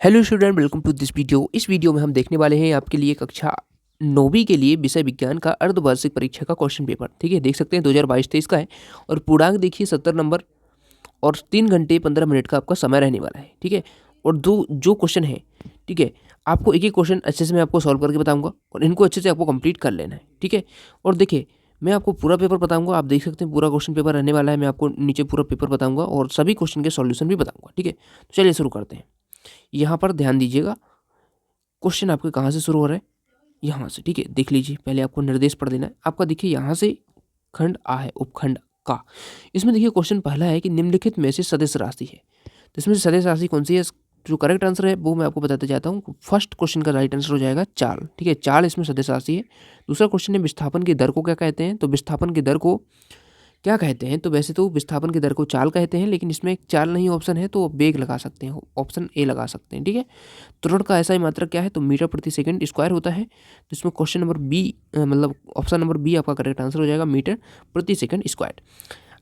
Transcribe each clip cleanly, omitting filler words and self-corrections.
Hello student, welcome to this video. इस video में हम देखने वाले हैं आपके लिए कक्षा 9वीं के लिए विषय विज्ञान का अर्धवार्षिक परीक्षा का क्वेश्चन पेपर। ठीक है, देख सकते हैं 2022-23 का है और पूर्णांक देखिए 70 नंबर और 3 घंटे 15 मिनट का आपका समय रहने वाला है। ठीक है, और दो जो क्वेश्चन है, ठीक है, आपको एक एक क्वेश्चन अच्छे से मैं आपको सॉल्व करके बताऊंगा और इनको अच्छे से आपको कंप्लीट कर लेना है। ठीक है, और देखिए मैं आपको पूरा पेपर बताऊंगा। आप देख सकते हैं पूरा क्वेश्चन पेपर रहने वाला है। मैं आपको नीचे पूरा पेपर बताऊंगा और सभी क्वेश्चन के सॉल्यूशन भी बताऊंगा। ठीक है, तो चलिए शुरू करते हैं। यहाँ पर ध्यान दीजिएगा, क्वेश्चन आपके कहाँ से शुरू हो रहा है, यहाँ से। ठीक है, देख लीजिए, पहले आपको निर्देश पढ़ लेना है। आपका देखिए यहाँ से खंड आ है, उपखंड का। इसमें देखिए क्वेश्चन पहला है कि निम्नलिखित में से सदिश राशि है, तो इसमें से सदिश राशि कौन सी है? जो करेक्ट आंसर है वो मैं आपको बताते जाता हूँ। फर्स्ट क्वेश्चन का राइट आंसर हो जाएगा चाल। ठीक है, चाल इसमें सदिश राशि है। दूसरा क्वेश्चन है विस्थापन की दर को क्या कहते हैं, तो विस्थापन की दर को क्या कहते हैं? तो वैसे तो विस्थापन की दर को चाल कहते हैं, लेकिन इसमें चाल नहीं ऑप्शन है तो वेग लगा सकते हैं, ऑप्शन ए लगा सकते हैं। ठीक है, त्वरण का ऐसा ही मात्रक क्या है? तो मीटर प्रति सेकंड स्क्वायर होता है। तो इसमें क्वेश्चन नंबर बी मतलब ऑप्शन नंबर बी आपका करेक्ट आंसर हो जाएगा, मीटर प्रति सेकंड स्क्वायर।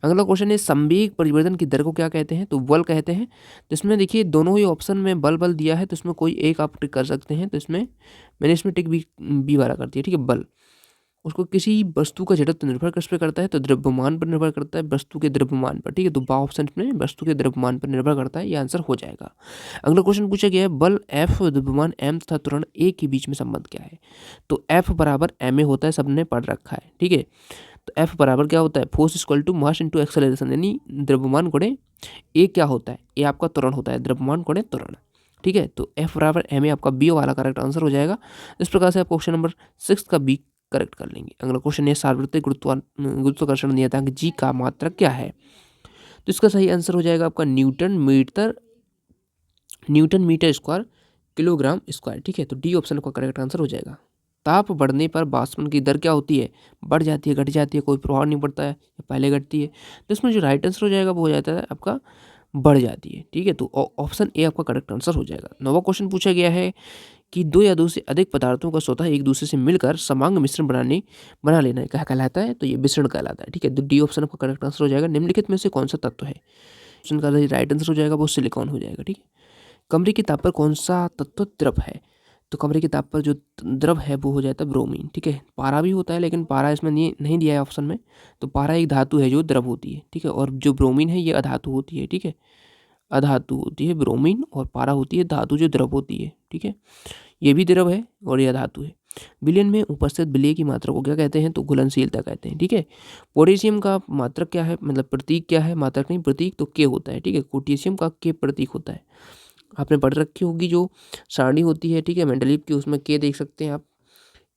अगला क्वेश्चन है संवेग परिवर्तन की दर को क्या कहते हैं? तो बल कहते हैं। तो इसमें देखिए दोनों ही ऑप्शन में बल दिया है, तो इसमें कोई एक आप टिक कर सकते हैं। तो इसमें मैंने इसमें टिक बी वाला कर दिया। ठीक है, बल उसको किसी वस्तु का जड़त्व निर्भर किस पे करता है? तो द्रव्यमान पर निर्भर करता है, वस्तु के द्रव्यमान पर। ठीक है, तो बा ऑप्शन में वस्तु के द्रव्यमान पर निर्भर करता है, ये आंसर हो जाएगा। अगला क्वेश्चन पूछा गया है बल एफ, द्रव्यमान एम तथा त्वरण ए के बीच में संबंध क्या है? तो एफ बराबर एम ए होता है, सबने पढ़ रखा है। ठीक है, तो एफ बराबर क्या होता है? Force equal to mass into acceleration, यानी द्रव्यमान गुणे ए क्या होता है? ए आपका त्वरण होता है, द्रव्यमान गुणे त्वरण। ठीक है, तो एफ बराबर एम ए आपका बी वाला करेक्ट आंसर हो जाएगा। इस प्रकार से आप क्वेश्चन नंबर 6 का बी करेक्ट कर लेंगे। अगला क्वेश्चन है सार्वत्रिक गुरुत्वाकर्षण नियतांक जी का मात्रक क्या है? तो इसका सही आंसर हो जाएगा आपका newton metre square kilogram square. ठीक है, तो डी ऑप्शन का करेक्ट आंसर हो जाएगा। ताप बढ़ने पर वाष्पन की दर क्या होती है? बढ़ जाती है, घट जाती है, कोई प्रभाव नहीं पड़ता है, पहले घटती है। तो इसमें जो राइट आंसर हो जाएगा वो हो जाता है आपका बढ़ जाती है। ठीक है, तो ऑप्शन ए आपका करेक्ट आंसर हो जाएगा। नौवां क्वेश्चन पूछा गया है कि दो या दो से अधिक पदार्थों का स्वतः एक दूसरे से मिलकर समांग मिश्रण बना लेना क्या कहलाता है? तो ये मिश्रण कहलाता है। ठीक है, तो डी ऑप्शन आपका करेक्ट आंसर हो जाएगा। निम्नलिखित में से कौन सा तत्व है? ऑप्शन का राइट आंसर हो जाएगा वो सिलिकॉन हो जाएगा। ठीक है, कमरे के ताप पर कौन सा तत्व द्रव है? तो कमरे के ताप पर जो द्रव है वो हो जाता है ब्रोमीन। ठीक है, पारा भी होता है, लेकिन पारा इसमें नहीं दिया है ऑप्शन में। तो पारा एक धातु है जो द्रव होती है। ठीक है, और जो ब्रोमीन है ये अधातु होती है। ठीक है, अधातु होती है ब्रोमीन और पारा होती है धातु जो द्रव होती है। ठीक है, ये भी द्रव है और ये धातु है। विलयन में उपस्थित विलय की मात्रा को क्या कहते हैं? तो घुलनशीलता कहते हैं। ठीक है, पोटेशियम का मात्रक क्या है, मतलब प्रतीक क्या है? मात्रक नहीं, प्रतीक तो के होता है। ठीक है, पोटेशियम का के प्रतीक होता है। आपने पढ़ रखी होगी जो सारणी होती है, ठीक है, मेंडलीव की, उसमें के देख सकते हैं आप।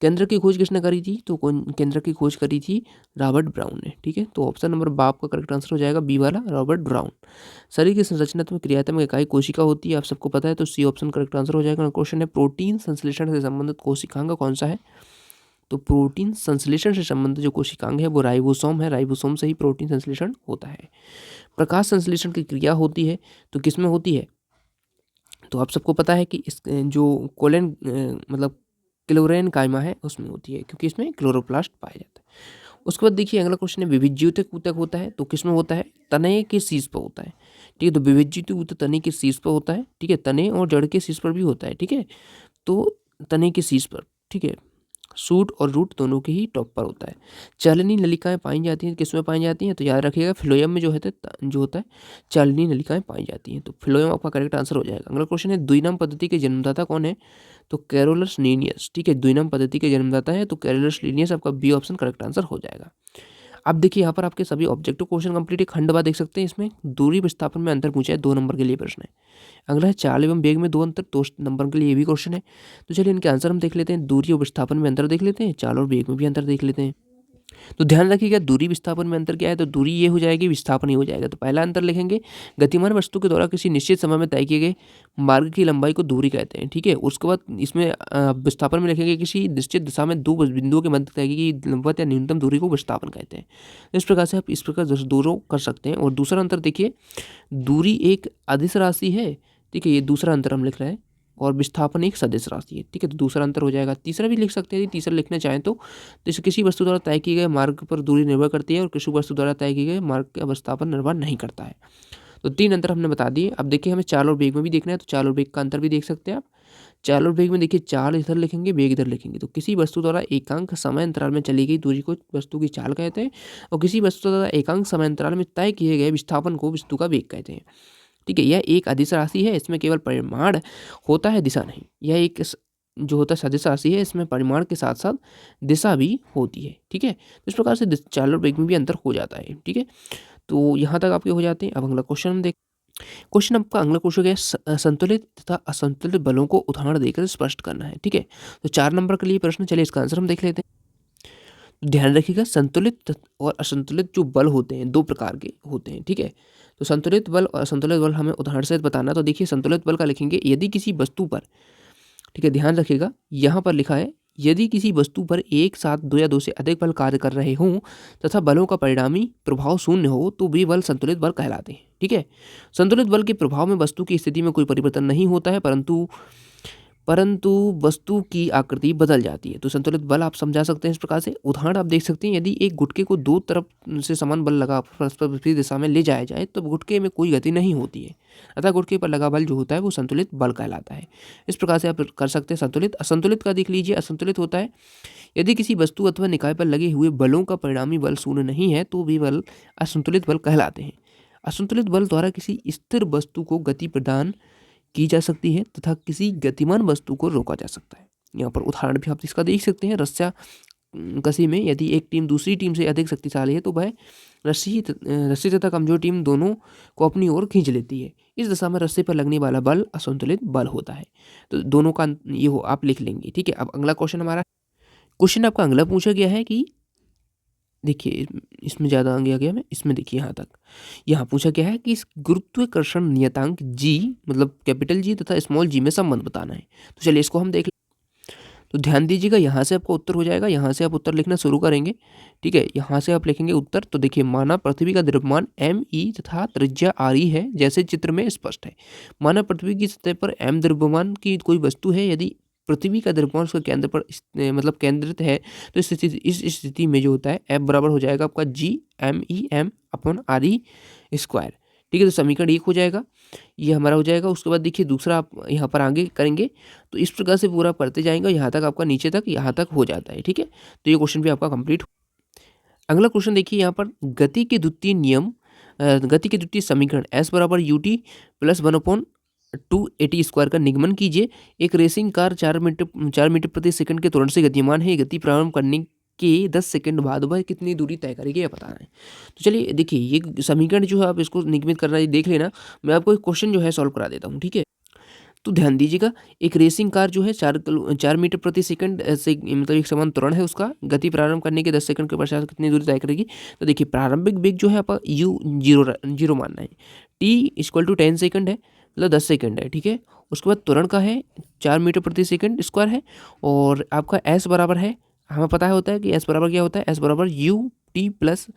केंद्र की खोज किसने करी थी? तो कौन केंद्र की खोज करी थी? रॉबर्ट ब्राउन ने। ठीक है, तो ऑप्शन नंबर बाप का करेक्ट आंसर हो जाएगा बी वाला, रॉबर्ट ब्राउन। शरीर की संरचनात्मक क्रियात्मक इकाई कोशिका होती है, आप सबको पता है, तो सी ऑप्शन करेक्ट आंसर हो जाएगा। क्वेश्चन है प्रोटीन संश्लेषण से संबंधित कोशिकांग कौन सा है? तो प्रोटीन संश्लेषण से संबंधित जो कोशिकांग है वो राइबोसोम है, राइबोसोम से ही प्रोटीन संश्लेषण होता है। प्रकाश संश्लेषण की क्रिया होती है तो किसमें होती है? तो आप सबको पता है कि इस जो कोलेन मतलब क्लोरेन कायमा है उसमें होती है, क्योंकि इसमें क्लोरोप्लास्ट पाया जाता है। उसके बाद देखिए अगला क्वेश्चन है विभिज्योतिक ऊतक होता है तो किसमें होता है? तने के शीर्ष पर होता है। ठीक है, तो विभिज्योतिक ऊतक तने के शीर्ष पर होता है। ठीक है, तने और जड़ के शीर्ष पर भी होता है। ठीक है, तो तने के शीर्ष पर। ठीक है, सूट और रूट दोनों के ही टॉप पर होता है। चालनी नलिकाएं पाई जाती हैं, किसमें पाई जाती हैं? तो याद रखिएगा फिलोयम में जो होता है चालनी नलिकाएं पाई जाती हैं, तो फिलोयम आपका करेक्ट आंसर हो जाएगा। अगला क्वेश्चन है द्विनाम पद्धति के जन्मदाता कौन है? तो कैरोलस लीनियस। ठीक है, द्विनाम पद्धति के जन्मदाता है तो कैरोलस लीनियस आपका बी ऑप्शन करेक्ट आंसर हो जाएगा। अब देखिए यहाँ पर आपके सभी ऑब्जेक्टिव क्वेश्चन कंप्लीट है। खंडवा देख सकते हैं, इसमें दूरी विस्थापन में अंतर पूछा है, 2 नंबर के लिए प्रश्न है। अगला है चाल एवं वेग में 2 अंतर, 2 नंबर के लिए ये भी क्वेश्चन है। तो चलिए इनके आंसर हम देख लेते हैं। दूरी और विस्थापन में अंतर देख लेते हैं, चाल और वेग में भी अंतर देख लेते हैं। तो ध्यान रखिएगा दूरी विस्थापन में अंतर क्या है? तो दूरी ये हो जाएगी, विस्थापन ये हो जाएगा। तो पहला अंतर लिखेंगे, गतिमान वस्तु के द्वारा किसी निश्चित समय में तय किए गए मार्ग की लंबाई को दूरी कहते हैं। ठीक है, उसके बाद इसमें विस्थापन में लिखेंगे किसी निश्चित दिशा में 2 बिंदुओं के मध्य तय की गई लंबवत या न्यूनतम दूरी को विस्थापन कहते हैं। इस प्रकार से आप इस प्रकार दूरों कर सकते हैं। और दूसरा अंतर देखिए, दूरी एक अदिश राशि है। ठीक है, ये दूसरा अंतर हम लिख रहे हैं, और विस्थापन एक सदिश राशि है। ठीक है, तो दूसरा अंतर हो जाएगा। तीसरा भी लिख सकते हैं यदि तीसरा लिखना चाहें तो इसे किसी वस्तु द्वारा तय किए गए मार्ग पर दूरी निर्भर करती है और किसी वस्तु द्वारा तय किए गए मार्ग का विस्थापन निर्भर नहीं करता है। तो 3 अंतर हमने बता दिए। अब देखिए हमें चाल और वेग में भी देखना है, तो चाल और वेग का अंतर भी देख सकते हैं आप। चाल और वेग में देखिए चाल इधर लिखेंगे, वेग इधर लिखेंगे। तो किसी वस्तु द्वारा एकांक समय अंतराल में चली गई दूरी को वस्तु की चाल कहते हैं, और किसी वस्तु द्वारा एकांक समय अंतराल में तय किए गए विस्थापन को वस्तु का वेग कहते हैं। ठीक है, यह एक अदिश राशि है, इसमें केवल परिमाण होता है, दिशा नहीं। यह एक जो होता है सदिश राशि है, इसमें परिमाण के साथ साथ दिशा भी होती है। ठीक है, तो इस प्रकार से चाल और वेग में भी अंतर हो जाता है। ठीक है, तो यहाँ तक आपके हो जाते हैं। अब अगला क्वेश्चन हम देख। क्वेश्चन आपका अगला क्वेश्चन है संतुलित तथा असंतुलित बलों को उदाहरण देकर स्पष्ट करना है। ठीक है, तो 4 नंबर के लिए प्रश्न, चलिए इसका आंसर हम देख लेते हैं। ध्यान रखिएगा, संतुलित और असंतुलित जो बल होते हैं 2 प्रकार के होते हैं। ठीक है, तो संतुलित बल और असंतुलित बल हमें उदाहरण से बताना। तो देखिए संतुलित बल का लिखेंगे, यदि किसी वस्तु पर, ठीक है ध्यान रखिएगा, यहाँ पर लिखा है यदि किसी वस्तु पर एक साथ 2 या 2 से अधिक बल कार्य कर रहे हों तथा बलों का परिणामी प्रभाव शून्य हो तो वे बल संतुलित बल कहलाते हैं। ठीक है, संतुलित बल के प्रभाव में वस्तु की स्थिति में कोई परिवर्तन नहीं होता है, परंतु वस्तु की आकृति बदल जाती है। तो संतुलित बल आप समझा सकते हैं इस प्रकार से। उदाहरण आप देख सकते हैं, यदि एक गुटके को 2 तरफ से समान बल लगा परस्पर विपरीत दिशा में ले जाया जाए तो गुटके में कोई गति नहीं होती है, अतः गुटके पर लगा बल जो होता है वो संतुलित बल कहलाता है। इस प्रकार से आप कर सकते हैं संतुलित। असंतुलित का देख लीजिए, असंतुलित होता है यदि किसी वस्तु अथवा निकाय पर लगे हुए बलों का परिणामी बल शून्य नहीं है तो वे बल असंतुलित बल कहलाते हैं। असंतुलित बल द्वारा किसी स्थिर वस्तु को गति प्रदान की जा सकती है तथा किसी गतिमान वस्तु को रोका जा सकता है। यहाँ पर उदाहरण भी आप इसका देख सकते हैं। रस्सा कसी में यदि एक टीम दूसरी टीम से अधिक शक्तिशाली है तो वह रस्सी तथा कमजोर टीम दोनों को अपनी ओर खींच लेती है। इस दशा में रस्से पर लगने वाला बल असंतुलित बल होता है। तो दोनों का ये हो आप लिख लेंगे। ठीक है, अब अगला क्वेश्चन हमारा, क्वेश्चन आपका अगला पूछा गया है कि देखिए इसमें ज़्यादा आगे आ गया मैं, इसमें देखिए यहाँ पूछा गया है कि इस गुरुत्वाकर्षण नियतांक जी मतलब कैपिटल जी तथा स्मॉल जी में संबंध बताना है। तो चलिए इसको हम देख लें। तो ध्यान दीजिएगा, यहाँ से आपका उत्तर हो जाएगा, यहाँ से आप उत्तर लिखना शुरू करेंगे। ठीक है, यहाँ से आप लिखेंगे उत्तर। तो देखिए माना पृथ्वी का द्रव्यमान m तथा त्रिज्या r है, जैसे चित्र में स्पष्ट है। माना पृथ्वी की सतह पर m द्रव्यमान की कोई वस्तु है, यदि पृथ्वी का द्रव्यमान उसके केंद्र पर मतलब केंद्रित है तो इस स्थिति में जो होता है F बराबर हो जाएगा आपका G(m)(r)² ठीक है, तो समीकरण 1 हो जाएगा, ये हमारा हो जाएगा। उसके बाद देखिए दूसरा आप यहाँ पर आगे करेंगे तो इस प्रकार से पूरा पढ़ते जाएंगे, यहाँ तक आपका नीचे तक यहाँ तक हो जाता है। ठीक है, तो ये क्वेश्चन भी आपका कंप्लीट। अगला क्वेश्चन देखिए यहाँ पर, गति के द्वितीय नियम गति के द्वितीय समीकरण S बराबर ut प्लस 1/2at² का निगमन कीजिए। एक रेसिंग कार 4 मीटर प्रति सेकंड के त्वरण से गतिमान है। गति प्रारंभ करने के 10 सेकंड बाद वह कितनी दूरी तय करेगी यह बताना है। तो चलिए देखिए ये समीकरण जो है आप इसको निगमित करना है, देख लेना। मैं आपको एक क्वेश्चन जो है सॉल्व करा देता हूँ। ठीक है, तो ध्यान दीजिएगा, एक रेसिंग कार जो है 4 मीटर प्रति सेकंड से मतलब एक समान त्वरण है उसका, गति प्रारंभ करने के 10 सेकंड के पश्चात कितनी दूरी तय करेगी। तो देखिए प्रारंभिक वेग जो है आपका जीरो मानना है, t=10 सेकंड है मतलब 10 सेकंड है। ठीक है, उसके बाद त्वरण का है 4 मीटर प्रति सेकंड स्क्वायर है, और आपका s बराबर है, हमें पता है होता है कि s बराबर क्या होता है, s बराबर ut प्लस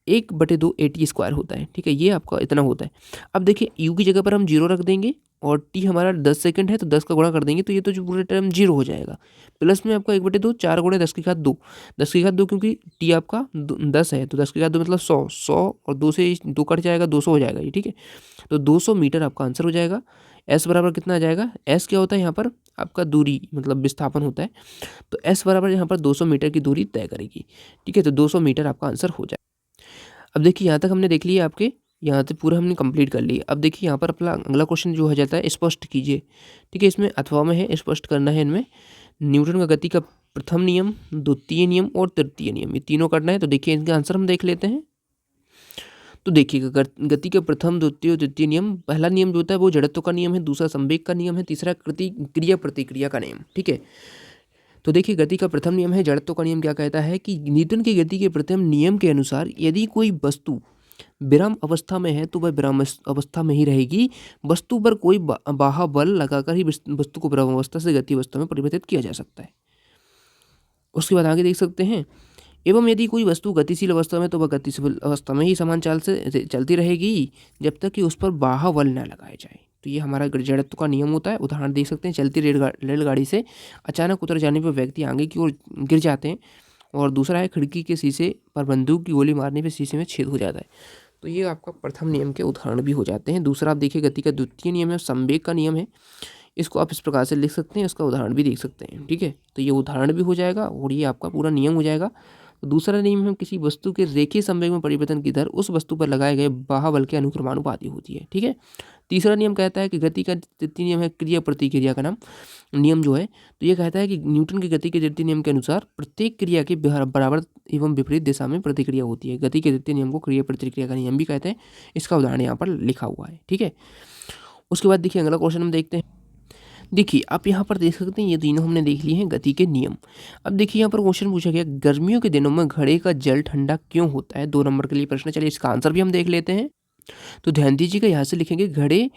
1/2at² होता है। ठीक है, ये आपका इतना होता है। अब देखिए u की जगह पर हम 0 रख देंगे और t हमारा 10 सेकंड है तो 10 का गुणा कर देंगे तो ये तो जो पूरे टर्म 0 हो जाएगा। प्लस में आपका 1/2 4 × 10⁻2 10⁻2 क्योंकि t आपका 10 है तो 10⁻2 मतलब 100 और 2 से 2 कट जाएगा, 200 हो जाएगा ये। ठीक है, तो 200 मीटर आपका आंसर हो जाएगा। s बराबर कितना आ जाएगा, s क्या होता है यहाँ पर आपका दूरी मतलब विस्थापन होता है, तो s बराबर यहाँ पर 200 मीटर की दूरी तय करेगी। ठीक है, तो 200 मीटर आपका आंसर हो जाएगा। अब देखिए यहाँ तक हमने देख लिया, आपके यहाँ से पूरा हमने कंप्लीट कर लिया। अब देखिए यहाँ पर अपना अगला क्वेश्चन जो हो जाता है, स्पष्ट कीजिए। ठीक है, इसमें अथवा में है, स्पष्ट करना है। इनमें न्यूटन का गति का प्रथम नियम, द्वितीय नियम और तृतीय नियम, ये तीनों करना है। तो देखिए इनका आंसर हम देख लेते हैं। तो देखिएगा गति के प्रथम द्वितीय और तृतीय नियम, पहला नियम जो होता है वो जड़त्व का नियम है, दूसरा संवेग का नियम है, तीसरा क्रिया प्रतिक्रिया का नियम। ठीक है, तो देखिए गति का प्रथम नियम है जड़त्व का नियम, क्या कहता है कि न्यूटन की गति के प्रथम नियम के अनुसार यदि कोई वस्तु विराम अवस्था में है तो वह विराम अवस्था में ही रहेगी। वस्तु पर कोई बाह्य बल लगाकर ही वस्तु को विराम अवस्था से गति अवस्था में परिवर्तित किया जा सकता है। उसके बाद आगे देख सकते हैं, एवं यदि कोई वस्तु गतिशील अवस्था में तो वह गतिशील अवस्था में ही समान चाल से चलती रहेगी जब तक कि उस पर बाह्य बल न लगाया जाए। तो ये हमारा जड़त्व का नियम होता है। उदाहरण देख सकते हैं, चलती रेलगाड़ी से अचानक उतर जाने पर व्यक्ति आगे की ओर गिर जाते हैं, और दूसरा है खिड़की के शीशे पर बंदूक की गोली मारने पर शीशे में छेद हो जाता है। तो ये आपका प्रथम नियम के उदाहरण भी हो जाते हैं। दूसरा आप देखिए गति का द्वितीय नियम है, संवेग का नियम है। इसको आप इस प्रकार से लिख सकते हैं, इसका उदाहरण भी देख सकते हैं। ठीक है, तो ये उदाहरण भी हो जाएगा और ये आपका पूरा नियम हो जाएगा। तो दूसरा नियम है, किसी वस्तु के रेखीय संवेग में परिवर्तन की दर उस वस्तु पर लगाए गए बाह्य के अनुक्रमानुपाती होती है। ठीक है, तीसरा नियम कहता है कि गति का तृतीय नियम है क्रिया प्रतिक्रिया का नाम नियम जो है, तो ये कहता है कि न्यूटन की गति के तृतीय नियम के अनुसार प्रत्येक क्रिया के बराबर एवं विपरीत दिशा में प्रतिक्रिया होती है। गति के तृतीय नियम को क्रिया प्रतिक्रिया का नियम भी कहते हैं। इसका उदाहरण यहाँ पर लिखा हुआ है। ठीक है, उसके बाद देखिए अगला क्वेश्चन हम देखते हैं। देखिए आप यहाँ पर देख सकते हैं, ये तीनों हमने देख लिए हैं गति के नियम। अब देखिए यहाँ पर क्वेश्चन पूछा गया, गर्मियों के दिनों में घड़े का जल ठंडा क्यों होता है? 2 नंबर के लिए प्रश्न। चलिए इसका आंसर भी हम देख लेते हैं। तो ध्यान दीजिएगा, यहाँ से लिखेंगे घड़े,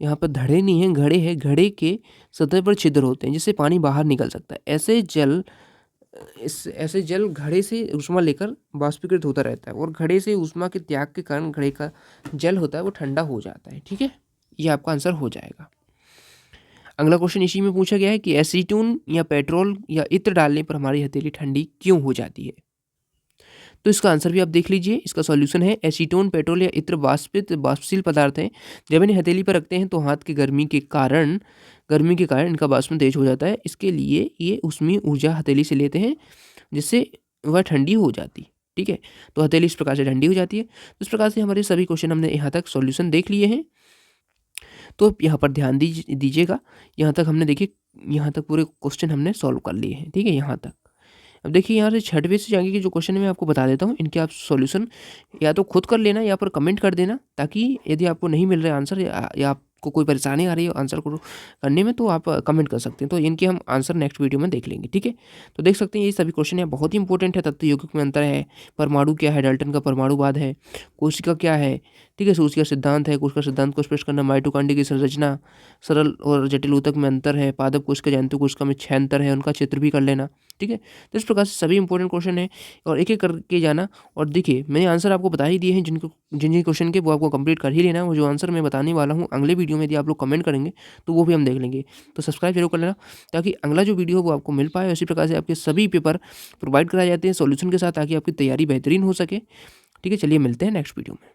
यहाँ पर धड़े नहीं है, घड़े है। घड़े के सतह पर छिद्र होते हैं जिससे पानी बाहर निकल सकता है। ऐसे जल घड़े से ऊष्मा लेकर वाष्पीकृत होता रहता है और घड़े से ऊष्मा के त्याग के कारण घड़े का जल होता है वो ठंडा हो जाता है। ठीक है, ये आपका आंसर हो जाएगा। अगला क्वेश्चन इसी में पूछा गया है कि एसीटोन या पेट्रोल या इत्र डालने पर हमारी हथेली ठंडी क्यों हो जाती है? तो इसका आंसर भी आप देख लीजिए। इसका सॉल्यूशन है, एसीटोन, पेट्रोल या इत्र वाष्पशील पदार्थ हैं। जब इन्हें हथेली पर रखते हैं तो हाथ की गर्मी के कारण इनका वाष्पन तेज हो जाता है। इसके लिए ये ऊष्मीय ऊर्जा हथेली से लेते हैं जिससे वह ठंडी हो जाती है। ठीक है, तो हथेली इस प्रकार से ठंडी हो जाती है। तो इस प्रकार से हमारे सभी क्वेश्चन हमने यहाँ तक सॉल्यूशन देख लिए हैं। तो यहाँ पर ध्यान दीजिएगा, यहाँ तक हमने देखिए, यहाँ तक पूरे क्वेश्चन हमने सॉल्व कर लिए हैं। ठीक है, यहाँ तक। अब देखिए यहाँ से 6वें से आगे के जो क्वेश्चन है मैं आपको बता देता हूँ। इनके आप सॉल्यूशन या तो खुद कर लेना या पर कमेंट कर देना, ताकि यदि आपको नहीं मिल रहा है आंसर या आपको कोई परेशानी आ रही है आंसर को करने में, तो आप कमेंट कर सकते हैं। तो इनके हम आंसर नेक्स्ट वीडियो में देख लेंगे। ठीक है, तो देख सकते हैं ये सभी क्वेश्चन यहाँ बहुत ही इंपॉर्टेंट है। तत्व यौगिक में अंतर है, परमाणु क्या है, डाल्टन का परमाणुवाद है, कोशिका क्या है, ठीक है, सूची का सिद्धांत है, कोशिका सिद्धांत को स्पष्ट करना, माइटोकॉन्ड्रिया की संरचना, सरल और जटिल ऊतक में अंतर है, पादप कोशिका जंतु कोशिका में 6 अंतर है, उनका चित्र भी कर लेना। ठीक है, तो इस प्रकार से सभी इंपॉर्टेंट क्वेश्चन है और एक एक करके जाना। और देखिए मैंने आंसर आपको बता ही दिए हैं, जिन क्वेश्चन के वो आपको कंप्लीट कर ही लेना। वो जो आंसर मैं बताने वाला हूँ अगले वीडियो में यदि आप लोग कमेंट करेंगे तो वो भी हम देख लेंगे। तो सब्सक्राइब जरूर कर लेना ताकि अगला जो वीडियो वो आपको मिल पाए। इसी प्रकार से आपके सभी पेपर प्रोवाइड कराए जाते हैं सॉल्यूशन के साथ, ताकि आपकी तैयारी बेहतरीन हो सके। ठीक है, चलिए मिलते हैं नेक्स्ट वीडियो में।